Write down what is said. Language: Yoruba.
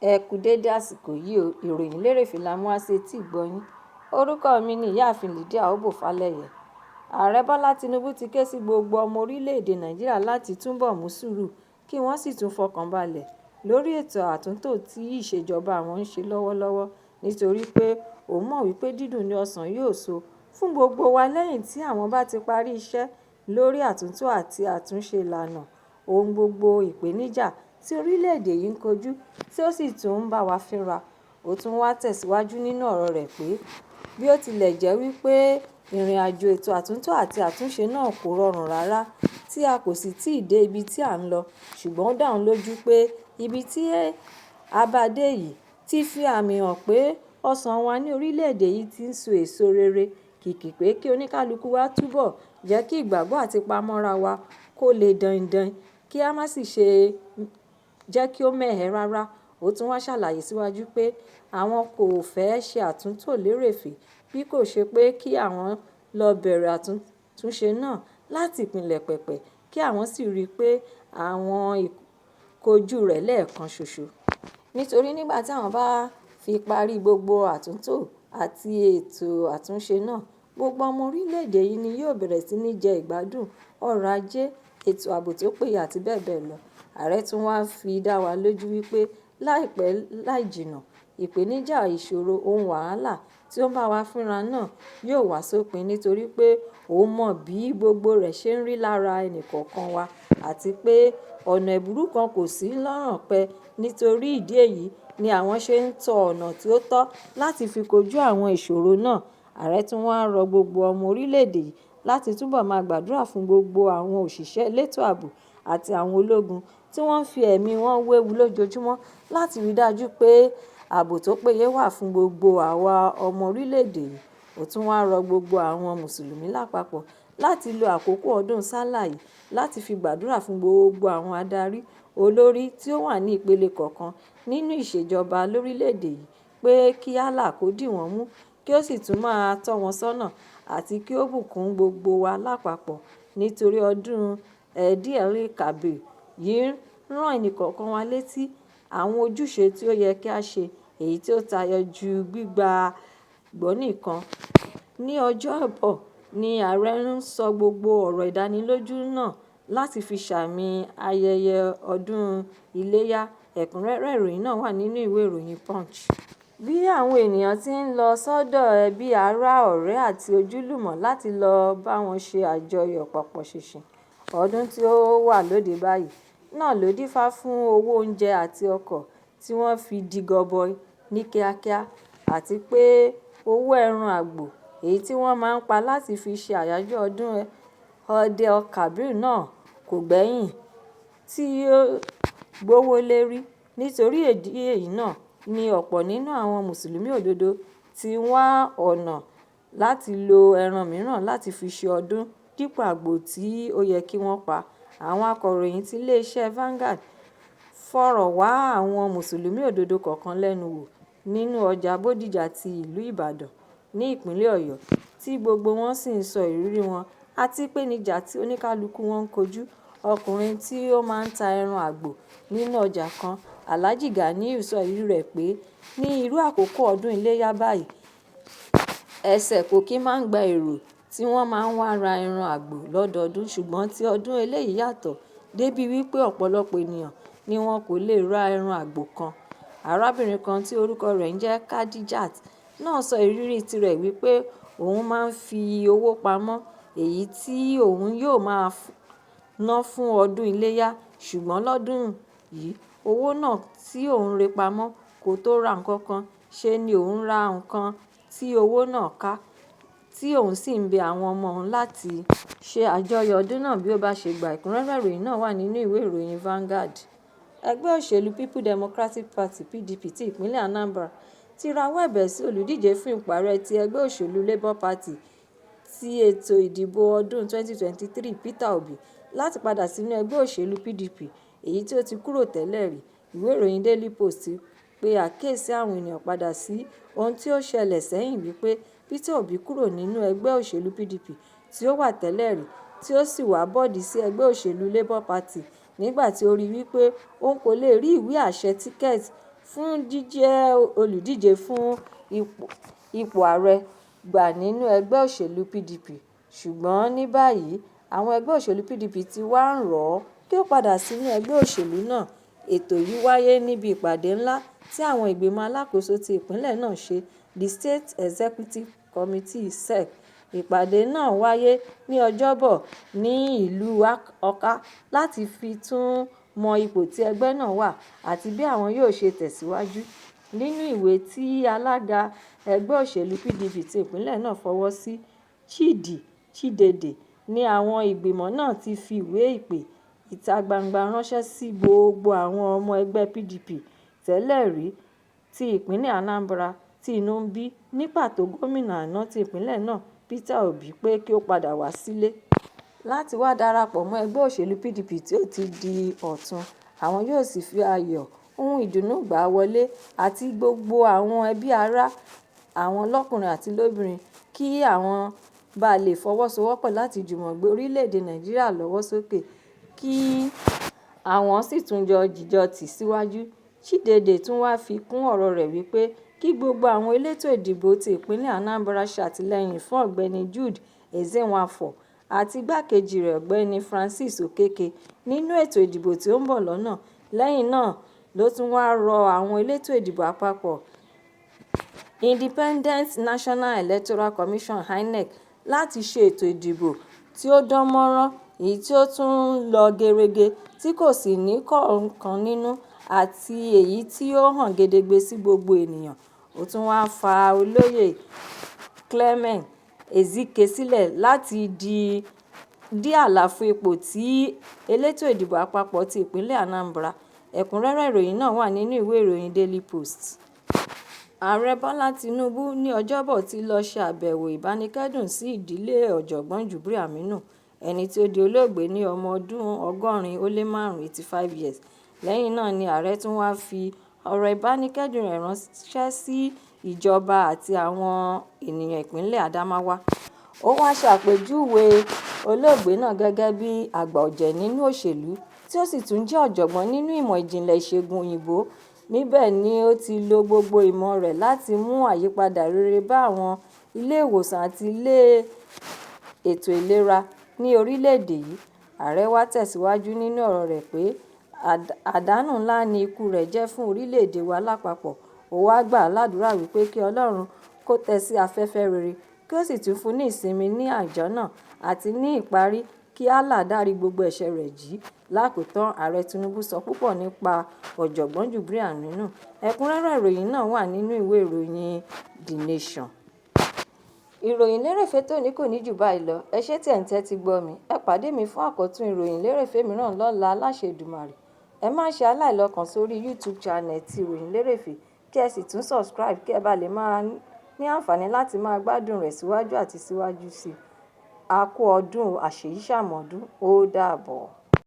Ẹ kú dédé àsìkò yìí o, ìròyìn lérèfé la mú wá sí etí ìgbọ́ yín. Orúkọ mi ni ìyáàfin Lydia Obofalẹyẹ. Ààrẹ Bọ́lá Tinubu ti ké sí gbogbo ọmọ orílẹ̀-èdè Nàìjíríà láti túbọ̀ mú sùúrù kí wọ́n sì tún fọkàn balẹ̀ lórí ètò àtúntò tí ìṣèjọba àwọn ń ṣe lọ́wọ́lọ́wọ́ nítorí pé òun mọ̀ wípé dídùn ni ọsàn yóò so fún gbogbo wa lẹ́yìn tí àwọn bá ti parí iṣẹ́ lórí àtúntò àti àtúnṣe ìlànà ohun gbogbo ìpèníjà tí orílẹ̀-èdè yìí ń kojú tí ó sì tún ń bá wa fínra. Ó tún wá tẹ̀síwájú nínú ọ̀rọ̀ rẹ̀ pé bí ó tilẹ̀ jẹ́ wípé ìrìn àjò ètò àtúntò àti àtúnṣe náà kò rọrùn rárá tí a kò sì tíì dé ibi tí à ń lọ, ṣùgbọ́n ó dá òun lójú pé ibi tí a bá dé yìí ti fi àmì hàn pé ọsàn wa ní orílẹ̀-èdè yìí ti ń so èso rere, kìkì pé kí oníkálukú wa túbọ̀ jẹ́ kí ìgbàgbọ́ àti ìpamọ́ra wa kó lè daindain, kí a má sì ṣe jẹ́ kí ó mẹ́hẹ rárá. Ó tún wá ṣàlàyé síwájú pé àwọn kò fẹ́ ṣe àtúntò lérèfé bí kò ṣe pé kí àwọn lọ bẹ̀rẹ̀ àtúnṣe náà láti ìpìlẹ̀ pẹ̀pẹ̀ kí àwọn sì rí i pé àwọn kojú rẹ̀ lẹ́ẹ̀kan ṣoṣo. Nítorí nígbà tí àwọn bá fi parí gbogbo àtúntò àti ètò àtúnṣe náà, gbogbo ọmọ orílẹ̀-èdè yìí ni yóò bẹ̀rẹ̀ sí ní jẹ ìgbádùn ọrọ̀ ajé, ètò ààbò tó péye àti bẹ́ẹ̀ bẹ́ẹ̀ lọ. Ààrẹ tún wá fi dá wa lójú wípé láìpẹ́ láì jìnnà ìpèníjà ìṣòro ohun wàhálà tí ó ń bá wa fínra náà yóò wá sópin nítorí pé òun mọ̀ bí gbogbo rẹ̀ ṣe ń rí lára ẹnìkọ̀ọ̀kan wa àti pé ọ̀nà ẹ̀bùrú kan kò sí lọ́rùn pẹ́. Nítorí ìdí èyí ni àwọn ṣe ń tọ ọ̀nà tí ó tọ́ láti fi kojú àwọn ìṣòro náà. Ààrẹ tún wá rọ gbogbo ọmọ orílẹ̀-èdè yìí láti túbọ̀ máa gbàdúrà fún gbogbo àwọn òṣìṣẹ́ elétò ààbò àti àwọn ológun tí wọ́n ń fi ẹ̀mí wọn wéwu lójoojúmọ́ láti rí i dájú pé ààbò tó péye wà fún gbogbo àwa ọmọ orílẹ̀-èdè yìí. Ó tún wá rọ gbogbo àwọn mùsùlùmí lápapọ̀ láti lo àkókò ọdún sálà yìí láti fi gbàdúrà fún gbogbo àwọn adarí olórí tí ó wà ní ìpele kọ̀ọ̀kan nínú ìṣèjọba lórílẹ̀-èdè yìí pé kí Allah kó dì wọ́n mú kí ó sì tún máa tọ́ wọn sọ́nà àti kí ó bùkún gbogbo wa lápapọ̀ nítorí ọdún Eid-el-Kabir yìí rán ẹnìkọ̀ọ̀kan wa létí àwọn ojúṣe tí ó yẹ kí a ṣe èyí tí ó tayọ ju gbígba gbọ́ nìkan. Ní Ọjọ́bọ̀ ni ààrẹ ń sọ gbogbo ọ̀rọ̀ ìdánilójú náà láti fi sàmì ayẹyẹ ọdún iléyá. Ẹ̀kúnrẹ́rẹ́ ìròyìn náà wà nínú ìwé ìròyìn Punch. Bí àwọn ènìyàn ti ń lọ sọ́dọ̀ ẹbí ará ọ̀rẹ́ àti ojúlùmọ̀ láti lọ bá wọn ṣe àjọyọ̀ pọ̀pọ̀ ṣìnṣìn ọdún tí ó wà lóde báyìí náà ló dífá fún owó oúnjẹ àti ọkọ̀ tí wọ́n fi di gọbọi ní kíákíá àti pé owó ẹran àgbò èyí tí wọ́n máa ń pa láti fi ṣe àyájọ́ ọdún Eid-el-Kabir náà kò gbẹ́yìn tí ó gbówó lérí. Nítorí ìdí èyí náà ni ọ̀pọ̀ nínú àwọn mùsùlùmí òdodo ti wá ọ̀nà láti lo ẹran mìíràn láti fi ṣe ọdún dípò àgbò tí ó yẹ kí wọ́n pa. Àwọn akọ̀ròyìn ti iléeṣẹ́ Vanguard fọ̀rọ̀ wá àwọn mùsùlùmí òdodo kọ̀ọ̀kan lẹ́nu wò nínú ọjà Bódìjà ti ìlú Ìbàdàn ní ìpínlẹ̀ Ọ̀yọ́ tí gbogbo wọn sì ń sọ ìrírí wọn àti ìpèníjà tí oníkálukú wọn ń kojú. Ọkùnrin tí ó máa ń ta ẹran àgbò nínú ọjà kan, Alhaji Ganiyu, sọ ìrírí rẹ̀ pé ní irú àkókò ọdún iléyá báyìí ẹsẹ̀ kò kí máa ń gba èrò tí wọ́n máa ń wá ra ẹran àgbò lọ́dọọdún, ṣùgbọ́n tí ọdún eléyìí yàtọ̀ débi wípé ọ̀pọ̀lọpọ̀ ènìyàn ni wọn kò lè ra ẹran àgbò kan. Arábìnrin kan tí orúkọ rẹ̀ ń jẹ́ Khadijat náà sọ ìrírí tirẹ̀ wípé òun máa ń fi owó pamọ́ èyí tí òun yóò máa ná fún ọdún iléyá, ṣùgbọ́n lọ́dún yìí owó náà tí òun rẹ pamọ́ kò tó ra nǹkan kan. Ṣe ni òun ra nǹkan tí owó náà ká tí òun sì ń bẹ àwọn ọmọ òun láti ṣe àjọyọ̀ ọdún náà bí ó bá ṣe gbà. Ẹ̀kúnrẹ́rẹ́ ìròyìn náà wà nínú ìwé ìròyìn Vanguard. Ẹgbẹ́ òṣèlú People Democratic Party (PDP) ti ìpínlẹ̀ Anambra ti rawọ́ ẹ̀bẹ̀ sí olùdíje fún ipò ààrẹ ti ẹgbẹ́ òṣèlú Labour Party ti ètò ìdìbò ọdún 2023 Peter Obi láti padà sínú ẹgbẹ́ òṣèlú PDP èyí tí ó ti kúrò tẹ́lẹ̀ rí. Ìwé ìròyìn Daily Post pe àkíyèsí àwọn ènìyàn padà sí ohun tí ó ṣẹlẹ̀ sẹ́yìn wípé Peter Obi kúrò nínú ẹgbẹ́ òṣèlú PDP tí ó wà tẹ́lẹ̀ rí tí ó sì wá bọ́ọ̀dì sí ẹgbẹ́ òṣèlú Labour Party nígbà tí ó rí wípé òun kò lè rí ìwé àṣẹ tíkẹ́ẹ̀tì fún jíjẹ́ olùdíje fún ipò ààrẹ gbà nínú ẹgbẹ́ òṣèlú PDP. Ṣùgbọ́n ní báyìí, àwọn ẹgbẹ́ òṣèlú PDP ti wá ń rọ̀ ọ́ kí ó padà sínú ẹgbẹ́ òṣèlú náà. Ètò yìí wáyé níbi ìpàdé ńlá tí àwọn ìgbìmọ̀ alákòóso ti ìpínlẹ̀ náà ṣe, the State Executive Committee (SEC). Ìpàdé náà wáyé ní Ọjọ́bọ̀ ní ìlú Awka láti fi tún mọ ipò tí ẹgbẹ́ náà wà àti bí àwọn yóò ṣe tẹ̀síwájú. Nínú ìwé tí alága ẹgbẹ́ òṣèlú PDP ti ìpínlẹ̀ náà fọwọ́ sí, Chidede, ní àwọn ìgbìmọ̀ náà ti fi ìwé ìpè ìta gbangba ránṣẹ́ sí gbogbo àwọn ọmọ ẹgbẹ́ PDP tẹ́lẹ̀ rí ti ìpínlẹ̀ Anambra tí inú ń bí, ní pàtó gómìnà àná ti ìpínlẹ̀ náà Peter Obi, pé kí ó padà wá sílé láti wá darapọ̀ mọ́ ẹgbẹ́ òṣèlú PDP tí ó ti di ọ̀tun. Àwọn yóò sì fi ayọ̀, ohun ìdùnnú gbà wọlé àti gbogbo àwọn ẹbí ará àwọn lọ́kùnrin àti lóbìnrin kí àwọn bá lè fọwọ́sowọ́pọ̀ láti jùmọ̀ gbé orílẹ̀-èdè Nàìjíríà lọ́wọ́ sókè kí àwọn sì tún jíjọ tì síwájú. Chidede tún wá fi kún ọ̀rọ̀ rẹ̀ wípé kí gbogbo àwọn elétò ìdìbò ti ìpínlẹ̀ Anambra ṣàtìlẹ́yìn fún ọ̀gbẹ́ni Jude Ezenwafọ àti igbákejì rẹ̀ ọ̀gbẹ́ni Francis Okeke nínú ètò ìdìbò tí ó ń bọ̀ lọ́nà. Lẹ́yìn náà ló tún wá rọ àwọn elétò ìdìbò àpapọ̀ Independent National Electoral Commission (INEC) láti ṣe ètò ìdìbò tí ó dán mọ́rán, èyí tí ó tún lọ gerege, tí kò sì ní kọ̀ọ̀kan nínú, àti èyí tí ó hàn gedegbe sí gbogbo ènìyàn. Ó tún wá fa olóyè Clement Ezike sílẹ̀ láti dí àlàfo ipò tí elétò ìdìbò àpapọ̀ ti ìpínlẹ̀ Anambra. Ẹ̀kúnrẹ́rẹ́ ìròyìn náà wà nínú ìwé ìròyìn Daily Post. Ààrẹ Bọ́lá Tinubu ní Ọjọ́bọ̀ ti lọ ṣe àbẹ̀wò ìbánikẹ́dùn sí ìdílé ọ̀jọ̀gbọ́n Jubril Aminu, ẹni tí ó di olóògbé ní ọmọ ọdún 105 (85 years). Lẹ́yìn náà ni ààrẹ tún wá fi ọ̀rọ̀ ìbánikẹ́dùn rẹ̀ ránṣẹ́ sí ìjọba àti àwọn ènìyàn ìpínlẹ̀ Adamawa. Ó wá ṣàpèjúwe olóògbé náà gẹ́gẹ́ bí àgbà ọ̀jẹ̀ nínú òṣèlú tí ó sì tún jẹ́ ọ̀jọ̀gbọ́n nínú ìmọ̀ ìjìnlẹ̀ ìṣègùn òyìnbó. Níbẹ̀ ni ó ti lo gbogbo ìmọ̀ rẹ̀ láti mú àyípadà rere bá àwọn ilé ìwòsàn àti ilé ètò ìlera ní orílẹ̀-èdè yìí. Ààrẹ wá tẹ̀síwájú nínú ọ̀rọ̀ rẹ̀ pé àdánù ńlá ni ikú rẹ̀ jẹ́ fún orílẹ̀-èdè wa lápapọ̀. Ó wá gbà á ládùúrà wípé kí Ọlọ́run kó tẹ́ sí afẹ́fẹ́ rere, kí ó sì tún fún ní ìsinmi ní àjọ́nà, àti ní ìparí kí Allah dárí gbogbo ẹ̀ṣẹ̀ rẹ̀ jì. Lákòótán, Ààrẹ Tinubu sọ púpọ̀ nípa ọ̀jọ̀gbọ́n Jubril Aminu. Ẹ̀kúnrẹ́rẹ́ ìròyìn náà wà nínú ìwé ìròyìn The Nation. Ìròyìn lérèfé tòní kò ní jù báyìí lọ. Ẹ ṣé tí ẹ̀ ń tẹ́tí gbọ́ mi. Ẹ pàdé mi fún àkọ́tún ìròyìn lérèfé mìíràn lọ́la láṣẹ Èdùmàrè. Ẹ má ṣe aláìlọ́kàn sórí YouTube channel ti Ìròyìn Lérèfé, kí ẹ sì tún subscribe kí ẹ bá lè máa ní àǹfààní láti máa gbádùn rẹ̀ síwájú àti síwájú sí i. A kú ọdún àṣèyíṣàmọ́dún. Ó dàbọ̀.